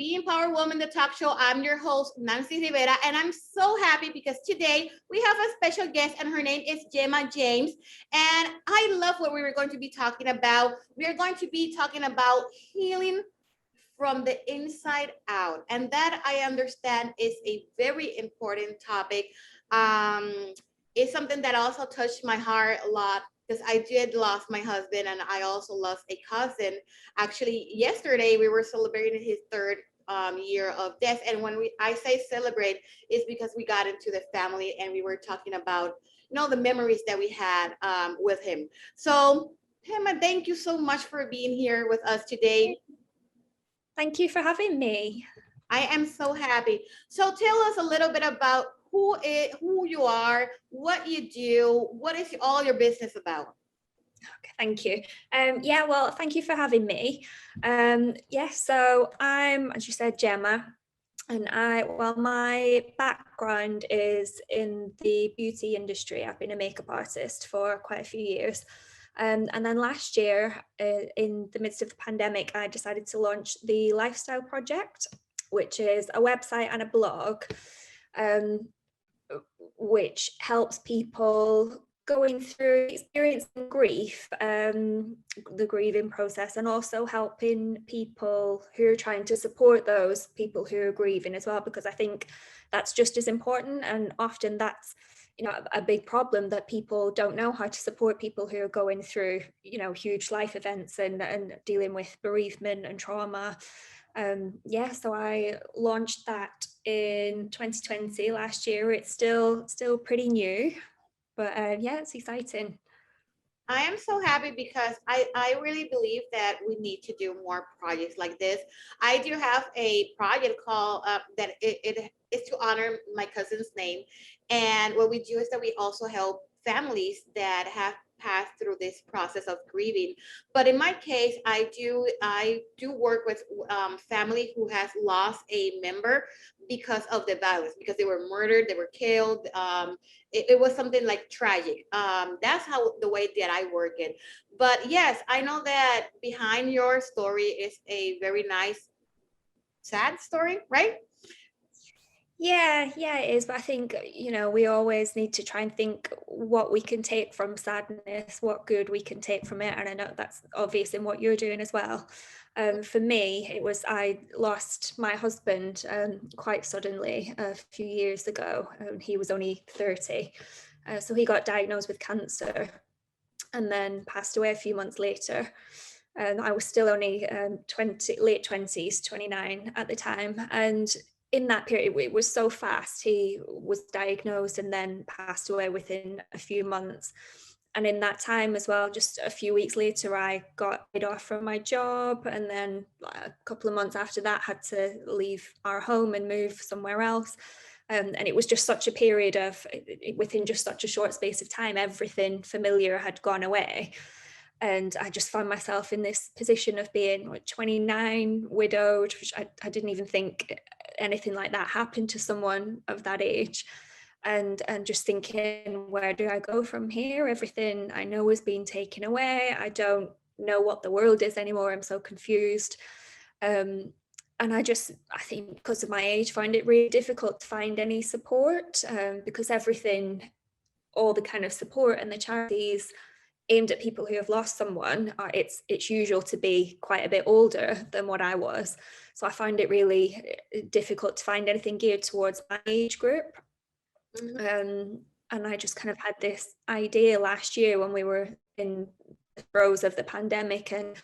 Being Power Woman, the talk show. I'm your host, Nancy Rivera, and I'm so happy because today we have a special guest, and her name is Gemma James. And I love what we were going to be talking about. We are going to be talking about healing from the inside out, and that I understand is a very important topic. Um, it's something that also touched my heart a lot because I did lost my husband, and I also lost a cousin. Actually, yesterday we were celebrating his third year of death, and when I say celebrate, it's because we got into the family and we were talking about the memories that we had with him. So, Emma, thank you so much for being here with us today. Thank you for having me. I am so happy. So tell us a little bit about who you are, what you do, what is all your business about? Okay, thank you. Well, thank you for having me. So I'm, as you said, Gemma, and my background is in the beauty industry. I've been a makeup artist for quite a few years. And then last year, in the midst of the pandemic, I decided to launch the Lifestyle Project, which is a website and a blog, which helps people going through experiencing grief, the grieving process, and also helping people who are trying to support those people who are grieving as well, because I think that's just as important. And often that's a big problem, that people don't know how to support people who are going through huge life events and dealing with bereavement and trauma. So I launched that in 2020 last year. It's still pretty new, but it's exciting. I am so happy because I really believe that we need to do more projects like this. I do have a project called that it is to honor my cousin's name. And what we do is that we also help families that have passed through this process of grieving. But in my case, I do work with family who has lost a member because of the violence, because they were murdered, they were killed. It was something like tragic. That's how the way that I work it. But yes, I know that behind your story is a very nice, sad story, right? Yeah, it is. But I think, we always need to try and think what we can take from sadness, what good we can take from it. And I know that's obvious in what you're doing as well. For me, I lost my husband quite suddenly a few years ago. He was only 30. So he got diagnosed with cancer and then passed away a few months later. I was still only late 20s, 29 at the time. And in that period, it was so fast. He was diagnosed and then passed away within a few months. And in that time as well, just a few weeks later, I got laid off from my job. And then a couple of months after that, had to leave our home and move somewhere else. And it was just such a period of, within just such a short space of time, everything familiar had gone away. And I just found myself in this position of being 29, widowed, which I didn't even think anything like that happened to someone of that age. And just thinking, where do I go from here? Everything I know is being taken away. I don't know what the world is anymore. I'm so confused. And I think because of my age, find it really difficult to find any support, because all the kind of support and the charities aimed at people who have lost someone, it's usual to be quite a bit older than what I was. So I find it really difficult to find anything geared towards my age group. Mm-hmm. And I just kind of had this idea last year when we were in the throes of the pandemic, and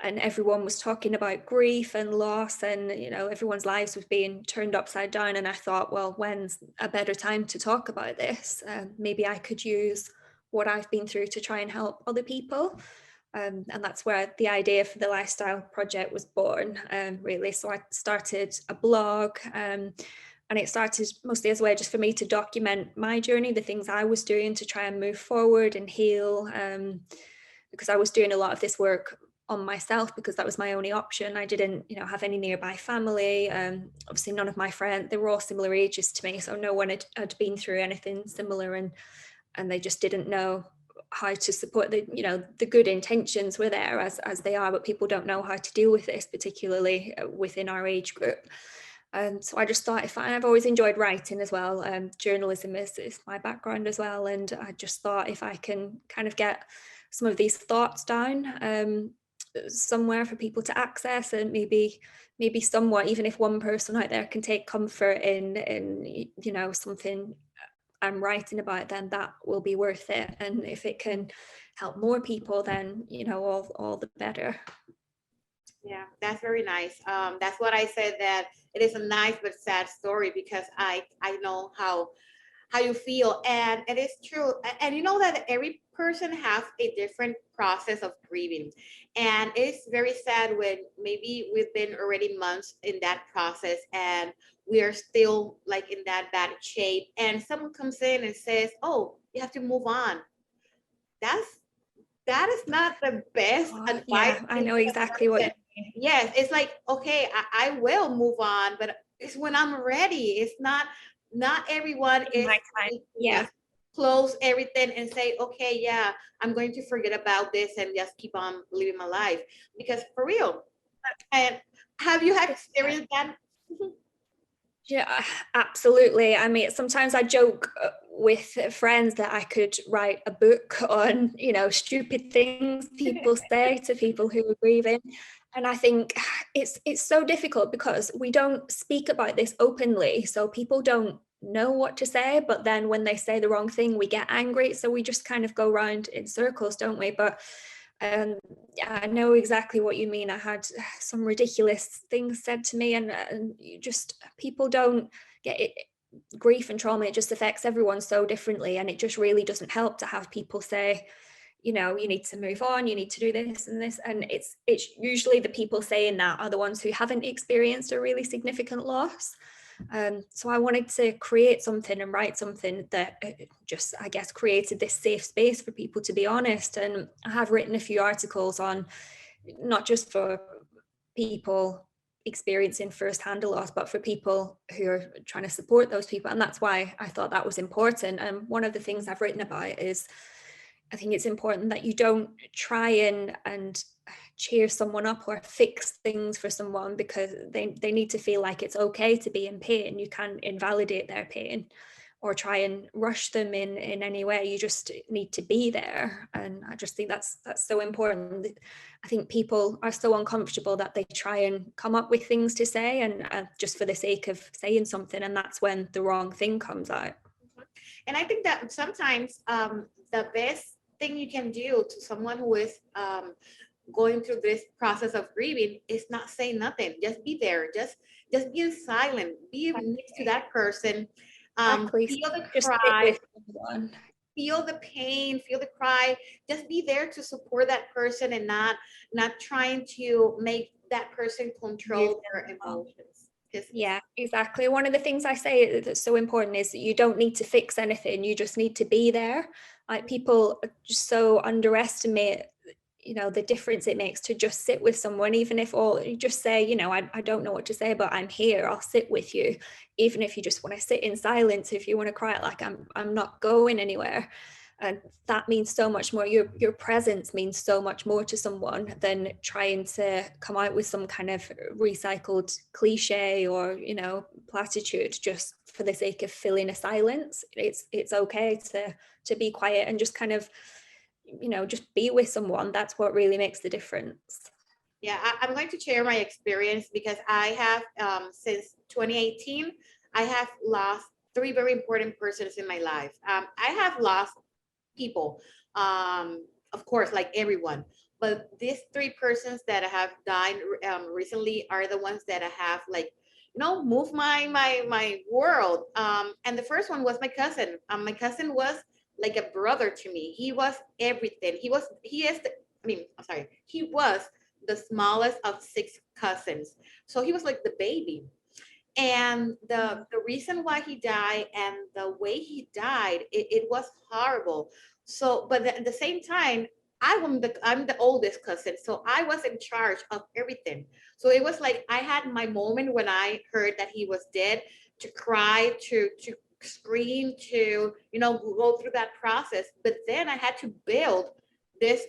everyone was talking about grief and loss, and everyone's lives was being turned upside down. And I thought, well, when's a better time to talk about this? Maybe I could use what I've been through to try and help other people. And that's where the idea for the Lifestyle Project was born, really. So I started a blog, and it started mostly as a way just for me to document my journey, the things I was doing to try and move forward and heal, because I was doing a lot of this work on myself because that was my only option. I didn't, have any nearby family. Obviously, none of my friends, they were all similar ages to me, so no one had been through anything similar, and they just didn't know how to support the good intentions were there as they are, but people don't know how to deal with this, particularly within our age group. So I just thought, I've always enjoyed writing as well. Journalism is my background as well. And I just thought if I can kind of get some of these thoughts down somewhere for people to access, and maybe somewhat, even if one person out there can take comfort in something I'm writing about, then that will be worth it. And if it can help more people, then all the better. Yeah, that's very nice. That's what I said, that it is a nice but sad story, because I know how you feel, and it is true. And you know that every person has a different process of grieving, and it's very sad when maybe we've been already months in that process and we are still like in that bad shape, and someone comes in and says, "Oh, you have to move on." That's that is not the best advice. Yeah, I know exactly what you mean. Yes, it's like, okay, I will move on, but it's when I'm ready. It's not everyone is My time. Yeah. just close everything and say, okay, yeah, I'm going to forget about this and just keep on living my life. Because for real, and have you had experienced that? Yeah, absolutely. I mean, sometimes I joke with friends that I could write a book on, stupid things people say to people who are grieving. And I think it's so difficult because we don't speak about this openly. So people don't know what to say, but then when they say the wrong thing, we get angry. So we just kind of go round in circles, don't we? But yeah, I know exactly what you mean. I had some ridiculous things said to me, and you just, people don't get it. Grief and trauma, it just affects everyone so differently, and it just really doesn't help to have people say, you need to move on, you need to do this and this. And it's usually the people saying that are the ones who haven't experienced a really significant loss. So I wanted to create something and write something that just, I guess, created this safe space for people to be honest. And I have written a few articles on, not just for people experiencing first-hand loss, but for people who are trying to support those people. And that's why I thought that was important. And one of the things I've written about is, I think it's important that you don't try and cheer someone up or fix things for someone, because they need to feel like it's okay to be in pain. You can't invalidate their pain or try and rush them in any way. You just need to be there. And I just think that's so important. I think people are so uncomfortable that they try and come up with things to say, and just for the sake of saying something, and that's when the wrong thing comes out. And I think that sometimes the best thing you can do to someone who is going through this process of grieving is not say nothing. Just be there. Just be silent. Be next to that person. Exactly. Feel the Just cry. Feel the pain. Feel the cry. Just be there to support that person, and not trying to make that person control their emotions. Yeah, exactly. One of the things I say that's so important is that you don't need to fix anything. You just need to be there. Like, people just so underestimate the difference it makes to just sit with someone, even if all you just say, I don't know what to say, but I'm here, I'll sit with you. Even if you just want to sit in silence, if you want to cry, like, I'm not going anywhere. And that means so much more. Your presence means so much more to someone than trying to come out with some kind of recycled cliche or platitude just for the sake of filling a silence. It's okay to be quiet and just kind of just be with someone. That's what really makes the difference. Yeah, I'm going to share my experience, because I have since 2018 I have lost 3 very important persons in my life. I have lost people, of course, like everyone, but these 3 persons that have died recently are the ones that I have, like, moved my world. And the first one was my cousin. My cousin was like a brother to me. He was everything. He is I'm sorry, he was the smallest of 6 cousins, so he was like the baby. And the reason why he died and the way he died, it was horrible. So, but at the same time, I'm the oldest cousin, so I was in charge of everything. So it was like I had my moment when I heard that he was dead, to cry, to screen to, go through that process. But then I had to build this,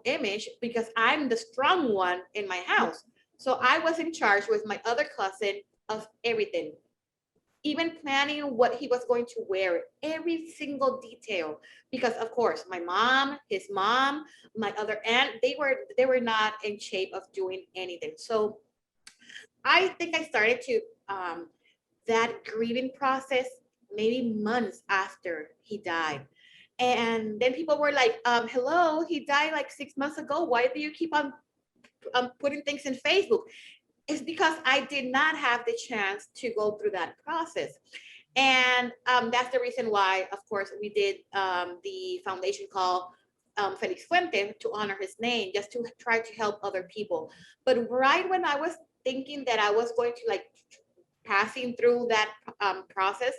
image because I'm the strong one in my house. So I was in charge with my other cousin of everything, even planning what he was going to wear, every single detail. Because of course, my mom, his mom, my other aunt, they were not in shape of doing anything. So I think I started to that grieving process maybe months after he died. And then people were like, hello, he died like 6 months ago. Why do you keep on putting things in Facebook? It's because I did not have the chance to go through that process. And that's the reason why, of course, we did the foundation called Felix Fuente to honor his name, just to try to help other people. But right when I was thinking that I was going to like passing through that process,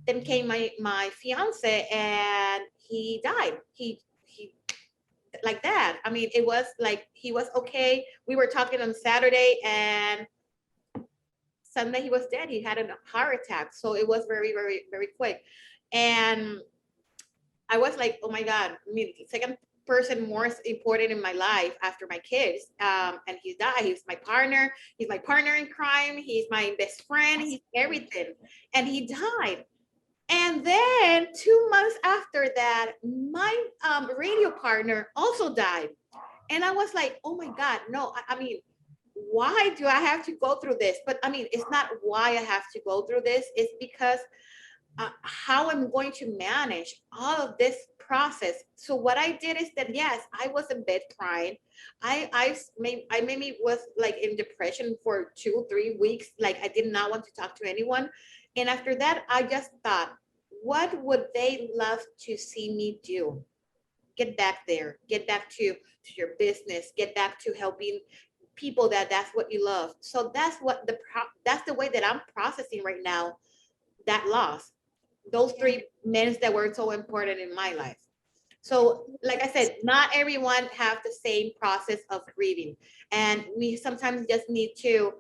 then came my fiance and he died. He like that. I mean, it was like he was okay. We were talking on Saturday and Sunday he was dead. He had a heart attack. So it was very, very, very quick. And I was like, oh my God, I mean, the second person more important in my life after my kids. And he died. He's my partner. He's my partner in crime. He's my best friend. He's everything. And he died. And then 2 months after that, my radio partner also died. And I was like, oh my God, no, I mean, why do I have to go through this? But I mean, it's not why I have to go through this. It's because how I'm going to manage all of this process. So what I did is that, yes, I was in bed crying. I maybe was like in depression for 2 3 weeks. Like I did not want to talk to anyone. And after that, I just thought, what would they love to see me do? Get back there, get back to your business, get back to helping people that's what you love. So that's what that's the way that I'm processing right now that loss, those 3 men that were so important in my life. So like I said, not everyone have the same process of grieving, and we sometimes just need to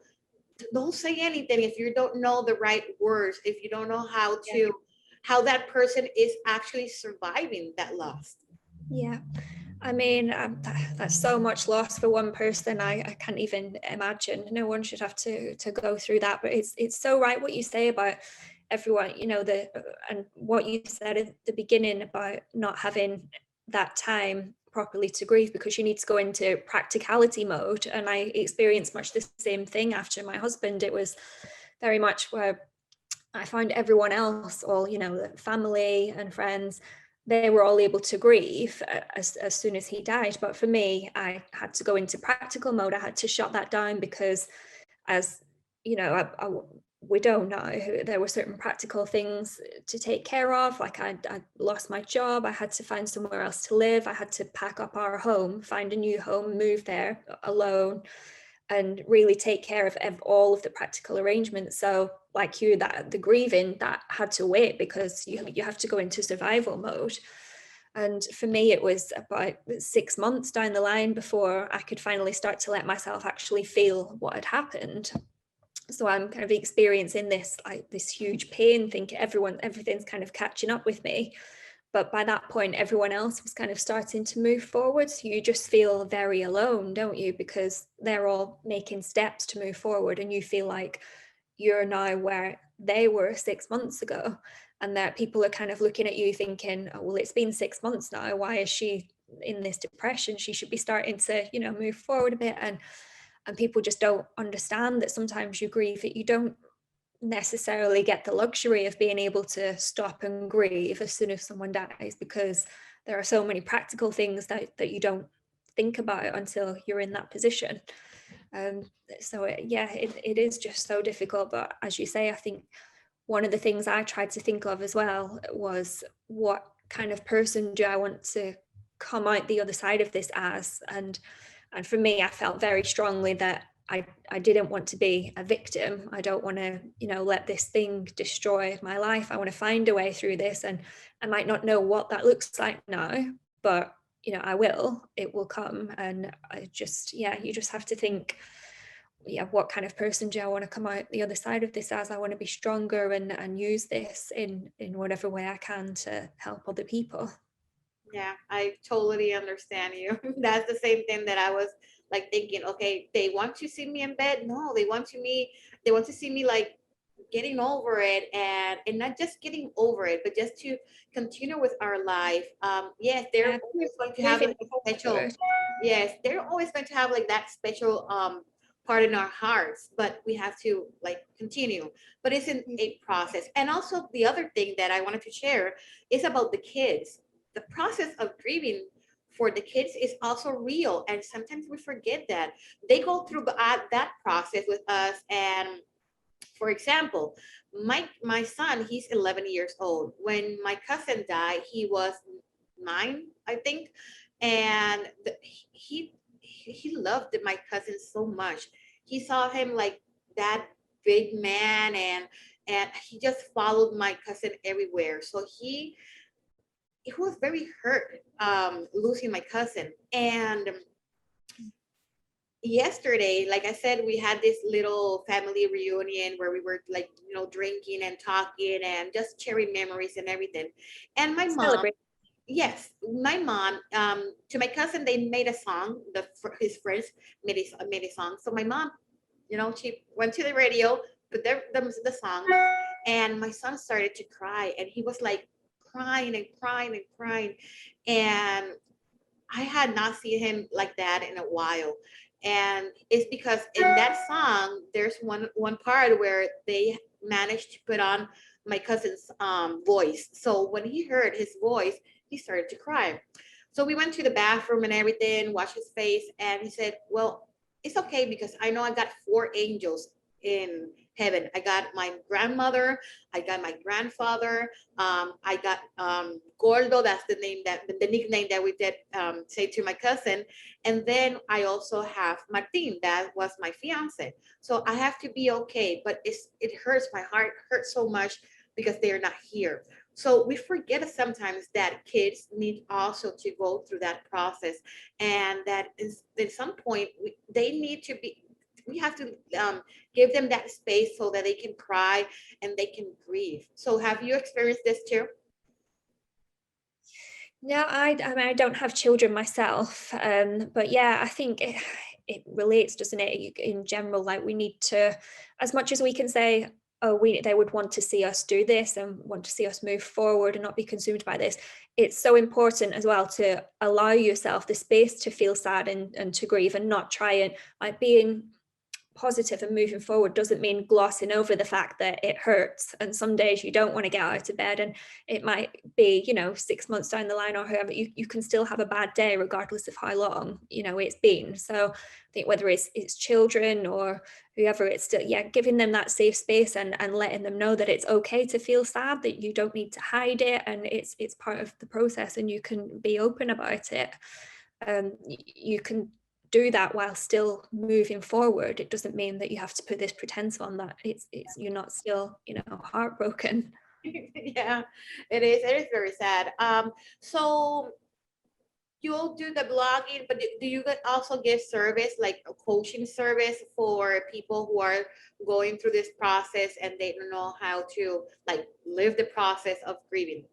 don't say anything if you don't know the right words, if you don't know how that person is actually surviving that loss. Yeah, I mean, that's so much loss for one person. I can't even imagine. No one should have to go through that. But it's so right what you say about everyone. And what you said at the beginning about not having that time properly to grieve because you need to go into practicality mode. And I experienced much the same thing after my husband. It was very much where I found everyone else, all, the family and friends, they were all able to grieve as soon as he died. But for me, I had to go into practical mode. I had to shut that down because, as you know, we don't know, there were certain practical things to take care of. Like I lost my job. I had to find somewhere else to live. I had to pack up our home, find a new home, move there alone, and really take care of all of the practical arrangements. So like you, that the grieving that had to wait because you have to go into survival mode. And for me, it was about 6 months down the line before I could finally start to let myself actually feel what had happened. So I'm kind of experiencing this huge pain, think everything's kind of catching up with me. But by that point, everyone else was kind of starting to move forward. So you just feel very alone, don't you? Because they're all making steps to move forward and you feel like you're now where they were 6 months ago. And that people are kind of looking at you thinking, oh, well, it's been 6 months now. Why is she in this depression? She should be starting to, move forward a bit. And people just don't understand that sometimes you grieve that you don't necessarily get the luxury of being able to stop and grieve as soon as someone dies, because there are so many practical things that you don't think about until you're in that position. It is just so difficult. But as you say, I think one of the things I tried to think of as well was, what kind of person do I want to come out the other side of this as? And for me, I felt very strongly that I didn't want to be a victim. I don't want to, let this thing destroy my life. I want to find a way through this. And I might not know what that looks like now, but, it will come. And you just have to think, yeah, what kind of person do I want to come out the other side of this as? I want to be stronger and use this in whatever way I can to help other people. Yeah, I totally understand you. That's the same thing that I was like thinking, okay, they want to see me in bed. No, they want to see me like getting over it, and not just getting over it, but just to continue with our life. Yes, they're Yeah, always going to have moving like a special, forward. yes, they're always going to have like that special part in our hearts, but we have to like continue. But it's in a process. And also the other thing that I wanted to share is about the kids. The process of grieving for the kids is also real, and sometimes we forget that they go through that process with us. And for example, my son, he's 11 years old. When my cousin died, he was 9, I think. And he loved my cousin so much. He saw him like that big man, and he just followed my cousin everywhere. So he was very hurt losing my cousin. And yesterday, like I said, we had this little family reunion where we were like, drinking and talking and just sharing memories and everything. And my mom, Celebrate. yes, my mom, to my cousin, they made a song. His friends made a song. So my mom, she went to the radio, put the song, and my son started to cry, and he was like crying and crying and crying. And I had not seen him like that in a while. And it's because in that song, there's one part where they managed to put on my cousin's voice. So when he heard his voice, he started to cry. So we went to the bathroom and everything, washed his face, and he said, well, it's okay because I know I got 4 angels in heaven. I got my grandmother, I got my grandfather, I got Gordo. That's the name the nickname that we did say to my cousin, and then I also have Martin. That was my fiance. So I have to be okay, but it hurts. My heart hurts so much because they are not here. So we forget sometimes that kids need also to go through that process, and that is at some point they need to be. We have to give them that space so that they can cry and they can grieve. So have you experienced this too? No, I mean, I don't have children myself, but yeah, I think it relates, doesn't it? In general, like we need to, as much as we can say, oh, they would want to see us do this and want to see us move forward and not be consumed by this. It's so important as well to allow yourself the space to feel sad and to grieve, and not try and like being positive and moving forward doesn't mean glossing over the fact that it hurts, and some days you don't want to get out of bed, and it might be 6 months down the line or however, you can still have a bad day regardless of how long it's been. So I think whether it's children or whoever, it's still, yeah, giving them that safe space and letting them know that it's okay to feel sad, that you don't need to hide it, and it's part of the process and you can be open about it. You can do that while still moving forward. It doesn't mean that you have to put this pretense on that it's you're not still heartbroken. Yeah, it is very sad. So you'll do the blogging, but do you also give service, like a coaching service for people who are going through this process and they don't know how to like live the process of grieving?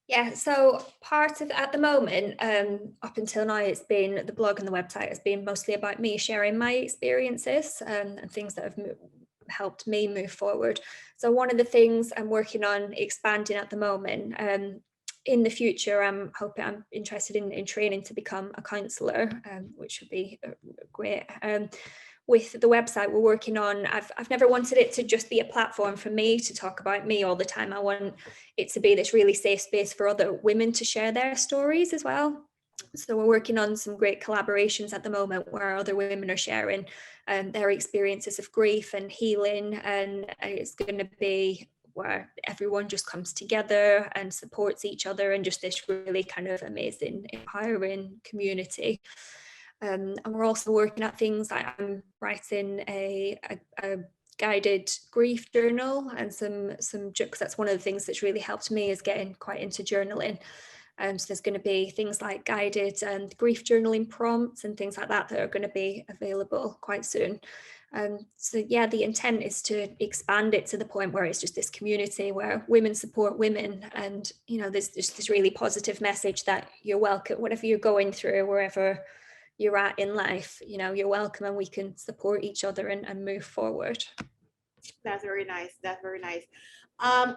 Yeah, so part of at the moment, up until now, it's been the blog and the website has been mostly about me sharing my experiences and things that have helped me move forward. So one of the things I'm working on expanding at the moment, in the future, I'm interested in training to become a counsellor, which would be great. With the website we're working on, I've never wanted it to just be a platform for me to talk about me all the time. I want it to be this really safe space for other women to share their stories as well. So we're working on some great collaborations at the moment where other women are sharing their experiences of grief and healing, and it's going to be where everyone just comes together and supports each other, and just this really kind of amazing, empowering community. And we're also working at things like I'm writing a guided grief journal and some because that's one of the things that's really helped me is getting quite into journaling. So there's going to be things like guided grief journaling prompts and things like that that are going to be available quite soon. So yeah, the intent is to expand it to the point where it's just this community where women support women, and there's just this really positive message that you're welcome, whatever you're going through, wherever you're at in life, you're welcome, and we can support each other and move forward. That's very nice. That's very nice.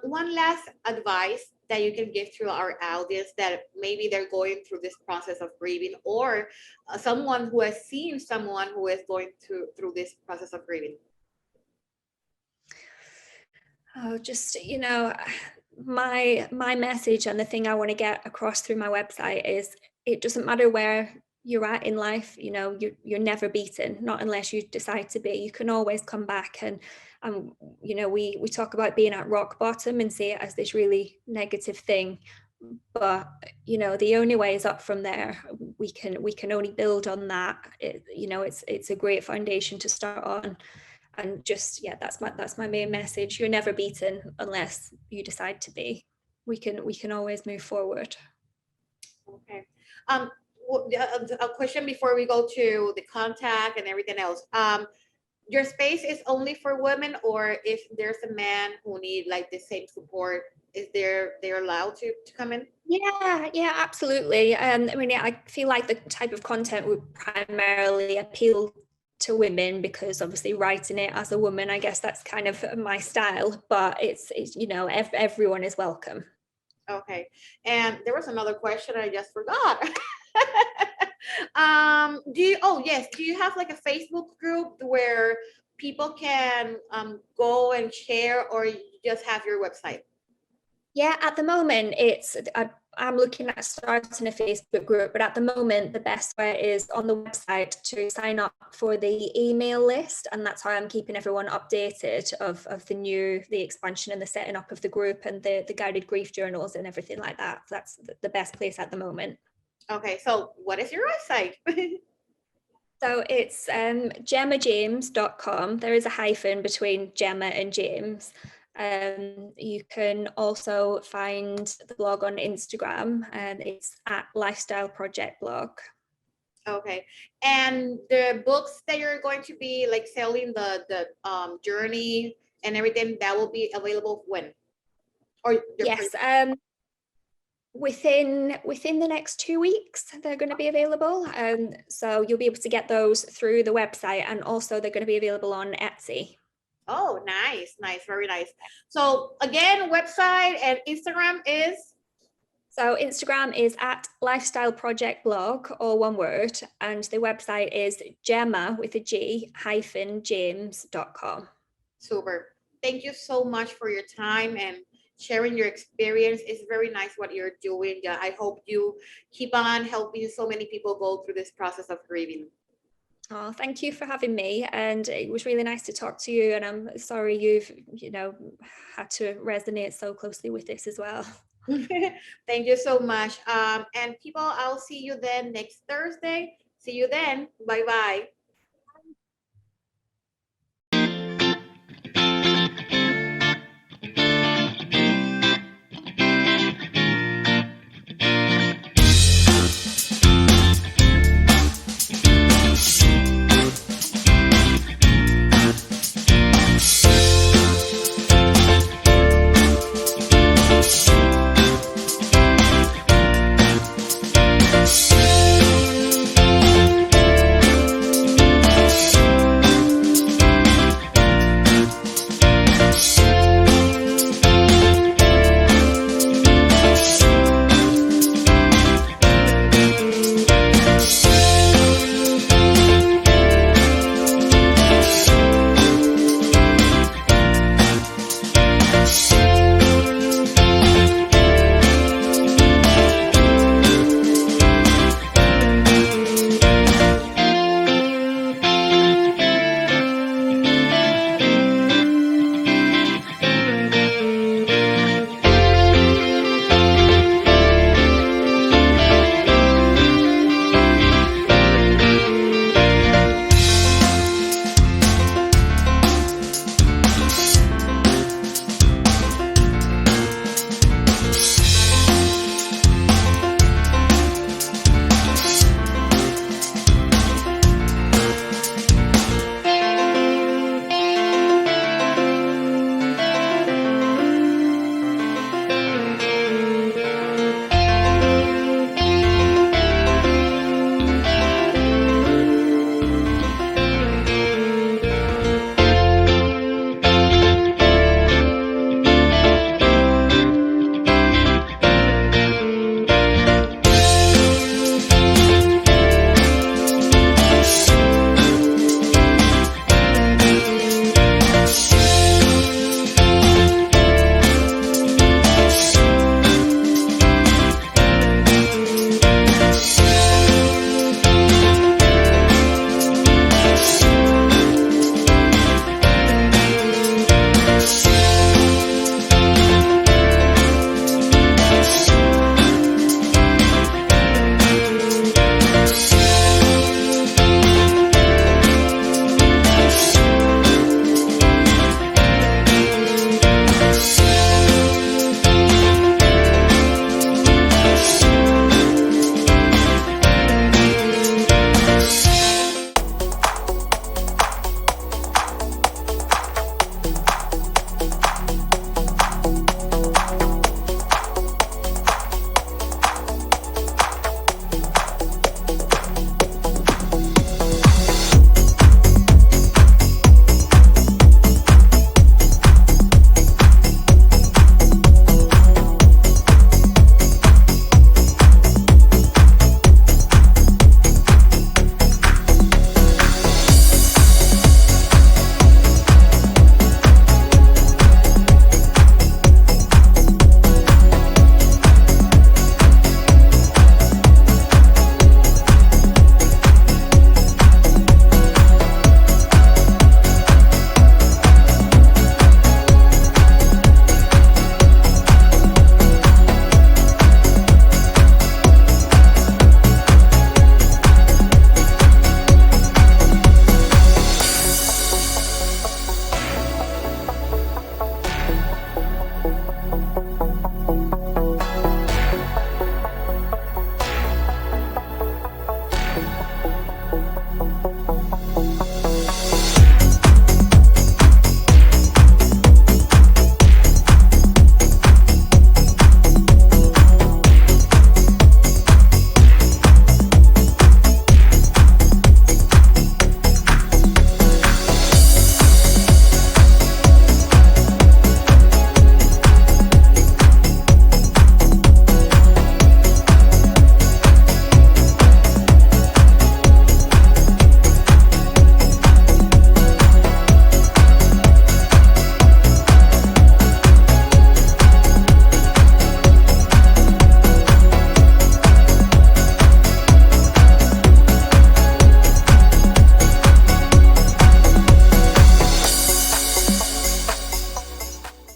One last advice that you can give to our audience that maybe they're going through this process of grieving, or someone who has seen someone who is going through this process of grieving. Oh, just, my message and the thing I want to get across through my website is it doesn't matter where you're at in life, you're never beaten, not unless you decide to be. You can always come back, and we talk about being at rock bottom and see it as this really negative thing, but the only way is up from there. We can only build on that. It's a great foundation to start on. And just, yeah, that's my main message. You're never beaten unless you decide to be. We can always move forward. Okay. A question before we go to the contact and everything else. Your space is only for women, or if there's a man who need like the same support, they're allowed to come in? Yeah, absolutely. I mean, I feel like the type of content would primarily appeal to women, because obviously writing it as a woman, I guess that's kind of my style, but it's everyone is welcome. Okay. And there was another question I just forgot. Do you have like a Facebook group where people can go and share, or you just have your website? Yeah, at the moment I'm looking at starting a Facebook group, but at the moment the best way is on the website to sign up for the email list, and that's how I'm keeping everyone updated of the expansion and the setting up of the group and the guided grief journals and everything like that. That's the best place at the moment. Okay, so what is your website? So it's gemmajames.com. There is a hyphen between Gemma and James. You can also find the blog on Instagram, and it's at Lifestyle Project Blog. Okay, and the books that you're going to be like selling, the journey and everything, that will be available when? Or yes, within the next 2 weeks they're going to be available. So you'll be able to get those through the website, and also they're going to be available on Etsy. Oh, nice, very nice. So again, website and Instagram is? So Instagram is at Lifestyle Project Blog, all one word, and the website is Gemma with a G -James.com. Super. Thank you so much for your time and sharing your experience. It's very nice what you're doing. Yeah, I hope you keep on helping so many people go through this process of grieving. Oh, thank you for having me, and it was really nice to talk to you, and I'm sorry you've had to resonate so closely with this as well. Thank you so much. And people, I'll see you then next Thursday. See you then. Bye bye.